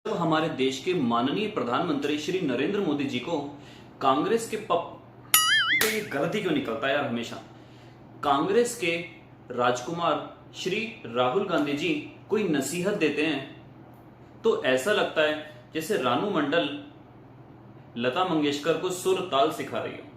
जब हमारे देश के माननीय प्रधानमंत्री श्री नरेंद्र मोदी जी को कांग्रेस के तो ये गलती क्यों निकलता है यार हमेशा। कांग्रेस के राजकुमार श्री राहुल गांधी जी कोई नसीहत देते हैं तो ऐसा लगता है जैसे रानू मंडल लता मंगेशकर को सुर ताल सिखा रही हो।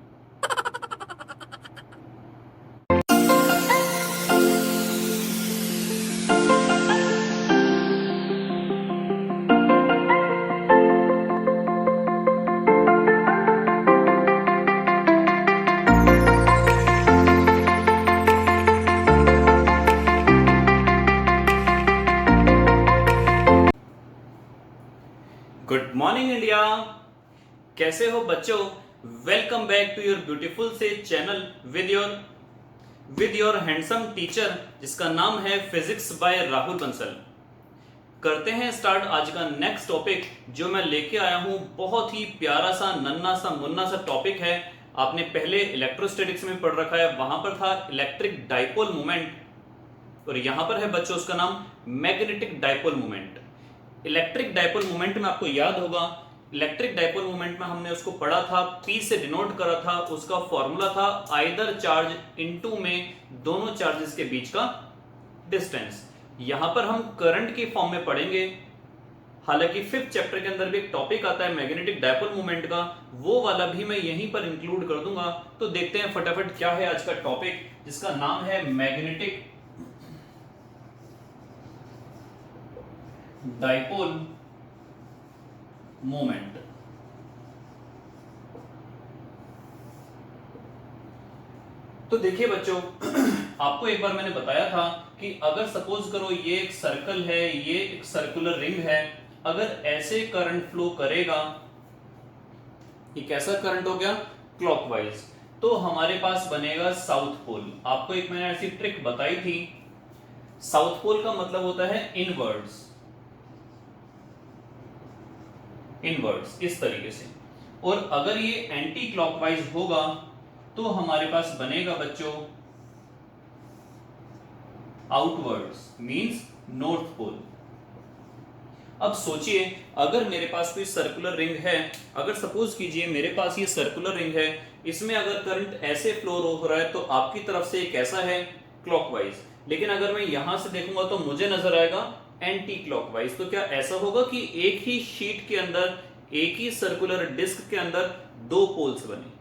गुड मॉर्निंग इंडिया, कैसे हो बच्चों। Welcome back to your beautiful से channel with your handsome teacher जिसका नाम है फिजिक्स बाय राहुल बंसल। करते हैं स्टार्ट आज का नेक्स्ट टॉपिक जो मैं लेके आया हूं। बहुत ही प्यारा सा नन्ना सा मुन्ना सा टॉपिक है। आपने पहले इलेक्ट्रोस्टैटिक्स में पढ़ रखा है, वहां पर था इलेक्ट्रिक डाइपोल मोमेंट और यहां पर है बच्चों उसका नाम magnetic dipole moment. Electric dipole moment में आपको याद होगा, इलेक्ट्रिक डाइपोल मोमेंट में हमने उसको पढ़ा था, P से डिनोट करा था, उसका फॉर्मूला था आइदर चार्ज इनटू में दोनों चार्जेस के बीच का डिस्टेंस। यहां पर हम करंट की फॉर्म में पढ़ेंगे। हालांकि 5th चैप्टर के अंदर भी एक टॉपिक आता है मैग्नेटिक डाइपोल मोमेंट का, वो वाला भी मैं यहीं पर इंक्लूड कर दूंगा। तो देखते हैं फटाफट क्या है आज का टॉपिक जिसका नाम है मैग्नेटिक डाइपोल मोमेंट। तो देखिए बच्चों, आपको एक बार मैंने बताया था कि अगर सपोज करो ये एक सर्कल है, ये एक सर्कुलर रिंग है, अगर ऐसे करंट फ्लो करेगा, ये कैसा करंट हो गया, क्लॉकवाइज, तो हमारे पास बनेगा साउथ पोल। आपको एक मैंने ऐसी ट्रिक बताई थी। साउथ पोल का मतलब होता है इनवर्ड्स, इस तरीके से। और अगर ये एंटी क्लॉकवाइज होगा तो हमारे पास बनेगा बच्चों आउटवर्ड्स, मींस नॉर्थ पोल। अब सोचिए, अगर मेरे पास कोई सर्कुलर रिंग है, अगर सपोज कीजिए मेरे पास ये सर्कुलर रिंग है, इसमें अगर करंट ऐसे फ्लो हो रहा है तो आपकी तरफ से ये कैसा है, क्लॉकवाइज। लेकिन अगर मैं यहां से देखूंगा तो मुझे नजर आएगा एंटी क्लॉकवाइज। तो क्या ऐसा होगा कि एक ही शीट के अंदर, एक ही सर्कुलर डिस्क के अंदर दो पोल्स बने?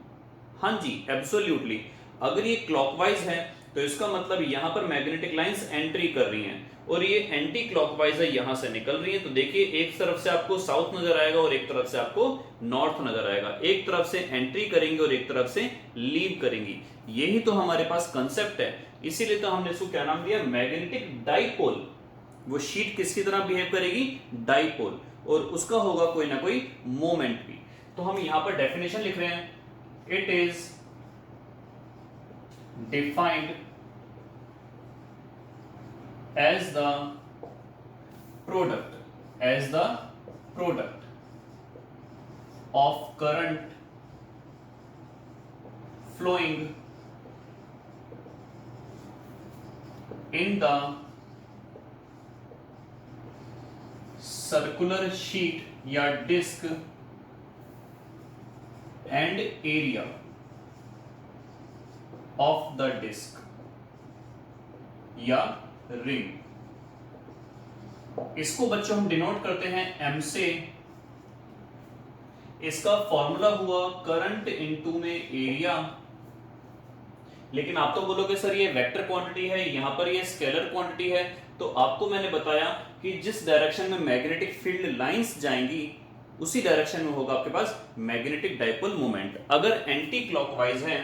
हाँ जी, एब्सोल्युटली। अगर ये क्लॉकवाइज है तो इसका मतलब यहां पर मैग्नेटिक लाइंस एंट्री कर रही हैं और ये एंटी क्लॉकवाइज है, यहां से निकल रही है। तो देखिए, एक तरफ से आपको साउथ नजर आएगा और एक तरफ से आपको नॉर्थ नजर आएगा। एक तरफ से एंट्री करेंगे और एक तरफ से लीव करेंगी। यही तो हमारे पास कंसेप्ट है, इसीलिए तो हमने इसको क्या नाम दिया, मैग्नेटिक डाइपोल। वो शीट किसकी तरह बिहेव करेगी, डाइपोल, और उसका होगा कोई ना कोई मोमेंट भी। तो हम यहां पर डेफिनेशन लिख रहे हैं, it is defined as the product of current flowing in the circular sheet या disc and area of the disc या रिंग। इसको बच्चों हम डिनोट करते हैं एम से। इसका फॉर्मूला हुआ करंट इनटू में एरिया। लेकिन आप तो बोलोगे सर ये वेक्टर क्वांटिटी है, यहां पर ये स्केलर क्वांटिटी है। तो आपको मैंने बताया कि जिस डायरेक्शन में मैग्नेटिक फील्ड लाइंस जाएंगी उसी डायरेक्शन में होगा आपके पास मैग्नेटिक डाइपोल मोमेंट। अगर एंटी क्लॉकवाइज है,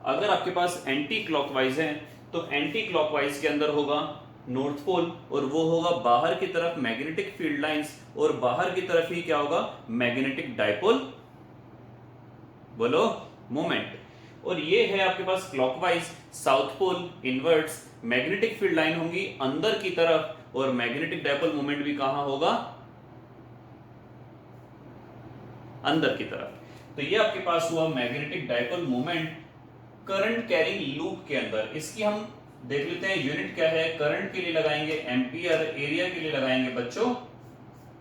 अगर आपके पास एंटी क्लॉकवाइज है तो एंटी क्लॉकवाइज के अंदर होगा नॉर्थ पोल और वो होगा बाहर की तरफ मैग्नेटिक फील्ड लाइंस, और बाहर की तरफ ही क्या होगा, मैग्नेटिक डाइपोल, बोलो, मोमेंट। और ये है आपके पास clockwise, south pole, inverts, magnetic field line होंगी अंदर की तरफ और मैग्नेटिक डाइपोल मोमेंट भी कहां होगा, अंदर की तरफ। तो ये आपके पास हुआ magnetic dipole moment current carrying loop के अंदर। इसकी हम देख लेते हैं यूनिट क्या है। करंट के लिए लगाएंगे एम्पियर, एरिया के लिए लगाएंगे बच्चों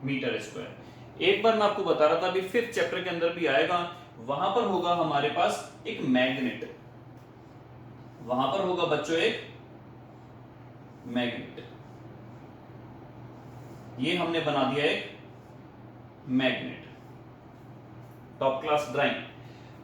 मीटर स्क्वायर। एक बार मैं आपको बता रहा था, अभी 5th चैप्टर के अंदर भी आएगा, वहां पर होगा हमारे पास एक मैग्नेट, वहां पर होगा बच्चों एक मैग्नेट, ये हमने बना दिया एक मैग्नेट, टॉप क्लास ड्राइंग।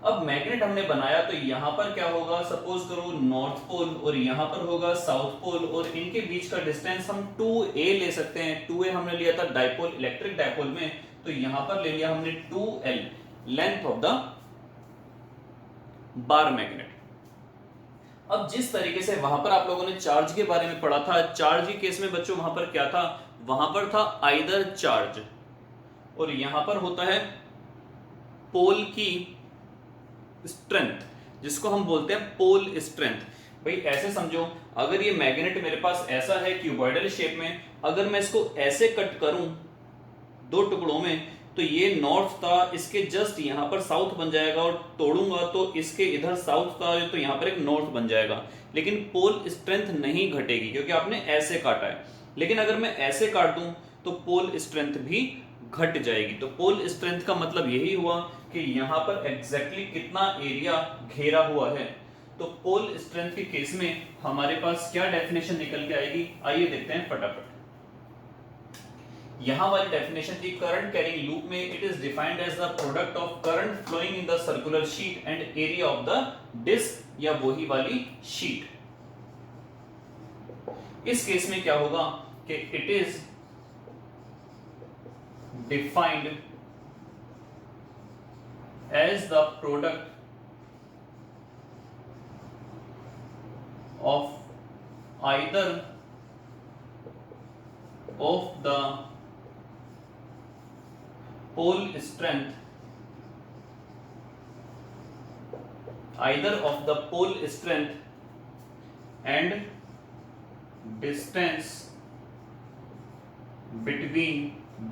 अब मैग्नेट हमने बनाया तो यहां पर क्या होगा, सपोज करो नॉर्थ पोल और यहां पर होगा साउथ पोल, और इनके बीच का डिस्टेंस हम 2a ले सकते हैं। 2a हमने लिया था डाइपोल, इलेक्ट्रिक डाइपोल में, तो यहां पर ले लिया हमने 2l, length of the bar magnet. अब जिस तरीके से वहां पर आप लोगों ने चार्ज के बारे में पढ़ा था, चार्ज के केस में बच्चों वहां पर क्या था, वहां पर था आइदर चार्ज, और यहां पर होता है पोल की स्ट्रेंथ, जिसको हम बोलते हैं पोल स्ट्रेंथ। भाई ऐसे समझो, अगर ये मैग्नेट मेरे पास ऐसा है क्यूबॉइडल शेप में, अगर मैं इसको ऐसे कट करूं दो टुकड़ों में, तो ये नॉर्थ था, इसके जस्ट यहां पर साउथ बन जाएगा, और तोड़ूंगा तो इसके इधर साउथ था, तो यहां पर एक नॉर्थ बन जाएगा, लेकिन पोल स्ट्रेंथ नहीं घटेगी क्योंकि आपने ऐसे काटा है। लेकिन अगर मैं ऐसे काट दूं तो पोल स्ट्रेंथ भी घट जाएगी। तो पोल स्ट्रेंथ का मतलब यही हुआ कि यहां पर एग्जैक्टली कितना एरिया घेरा हुआ है। तो पोल स्ट्रेंथ के केस में हमारे पास क्या डेफिनेशन निकल के आएगी, आइए देखते हैं फटाफट। यहां वाली डेफिनेशन थी, करंट कैरिंग लूप में it is defined as the product of current flowing in the circular sheet and area of the disc, या वही वाली शीट। इस केस में क्या होगा कि it is defined as the product of either of the pole strength, either of the pole strength and distance between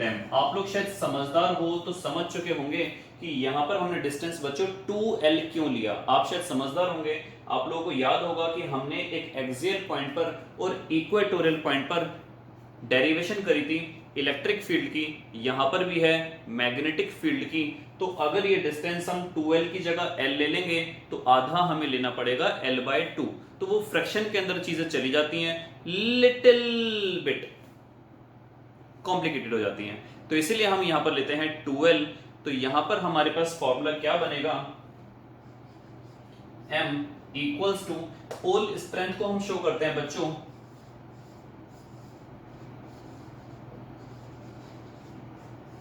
them। आप लोग शायद समझदार हो तो समझ चुके होंगे कि यहां पर हमने डिस्टेंस बच्चों 2l क्यों लिया। आप शायद समझदार होंगे, आप लोगों को याद होगा कि हमने एक एक्सियल पॉइंट पर और इक्वेटोरियल पॉइंट पर डेरिवेशन करी थी इलेक्ट्रिक फील्ड की, यहां पर भी है मैग्नेटिक फील्ड की। तो अगर ये डिस्टेंस हम 2l की जगह l ले लेंगे तो आधा हमें लेना पड़ेगा l/2, तो वो फ्रैक्शन के अंदर चीजें चली जाती हैं, लिटिल बिट कॉम्प्लिकेटेड हो जाती हैं, तो इसीलिए हम यहां पर लेते हैं 2l। तो यहां पर हमारे पास फॉर्मूला क्या बनेगा, m equals to, pole strength को हम शो करते हैं बच्चों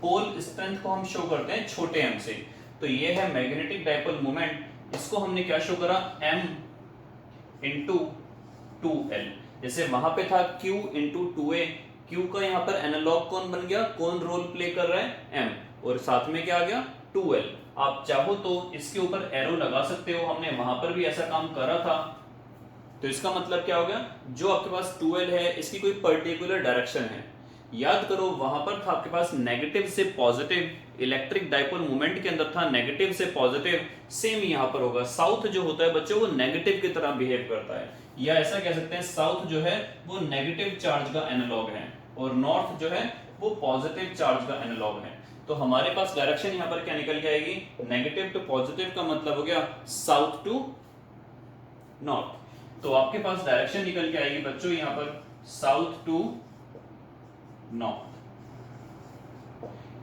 पोल स्ट्रेंथ को हम शो करते हैं छोटे m से। तो ये है मैग्नेटिक डाइपोल मोमेंट, इसको हमने क्या शो करा, m इंटू 2l। जैसे वहां पे था q इंटू 2a, q का यहाँ पर एनालॉग कौन बन गया, कौन रोल प्ले कर रहा है, m, और साथ में क्या आ गया 2l। आप चाहो तो इसके ऊपर एरो लगा सकते हो, हमने वहां पर भी ऐसा काम करा था। तो इसका मतलब क्या हो गया, जो आपके पास 2l है इसकी कोई पर्टिकुलर डायरेक्शन है। याद करो वहां पर था आपके पास नेगेटिव से पॉजिटिव, इलेक्ट्रिक डाइपोल मोमेंट के अंदर था नेगेटिव से पॉजिटिव, सेम यहां पर होगा। साउथ जो होता है बच्चों वो नेगेटिव की तरह बिहेव करता है, या ऐसा कह सकते हैं साउथ जो है वो नेगेटिव चार्ज का एनालॉग है, और नॉर्थ जो है वो पॉजिटिव चार्ज का एनालॉग है। तो हमारे पास डायरेक्शन यहाँ पर क्या निकल के आएगी, नेगेटिव टू पॉजिटिव का मतलब हो गया साउथ टू नॉर्थ। तो आपके पास डायरेक्शन निकल के आएगी बच्चों यहाँ पर साउथ टू नॉर्थ।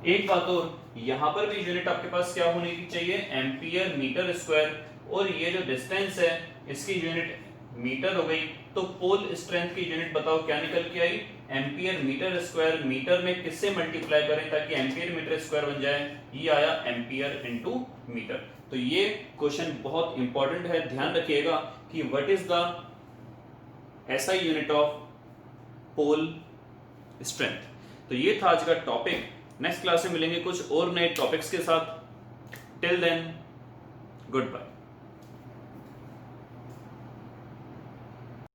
एक बात और, यहां पर भी यूनिट आपके पास क्या होने की चाहिए, एम्पियर मीटर स्क्वायर, और ये जो डिस्टेंस है इसकी यूनिट मीटर हो गई। तो पोल स्ट्रेंथ की यूनिट बताओ क्या निकल के आई, एम्पियर मीटर स्क्वायर। मीटर में किससे मल्टीप्लाई करें ताकि एम्पियर मीटर स्क्वायर बन जाए, ये आया एम्पियर इनटू मीटर। तो ये क्वेश्चन बहुत इंपॉर्टेंट है, ध्यान रखिएगा कि what is the SI unit of pole strength. तो ये था आज का टॉपिक। नेक्स्ट क्लास में मिलेंगे कुछ और नए टॉपिक्स के साथ। Till then good bye.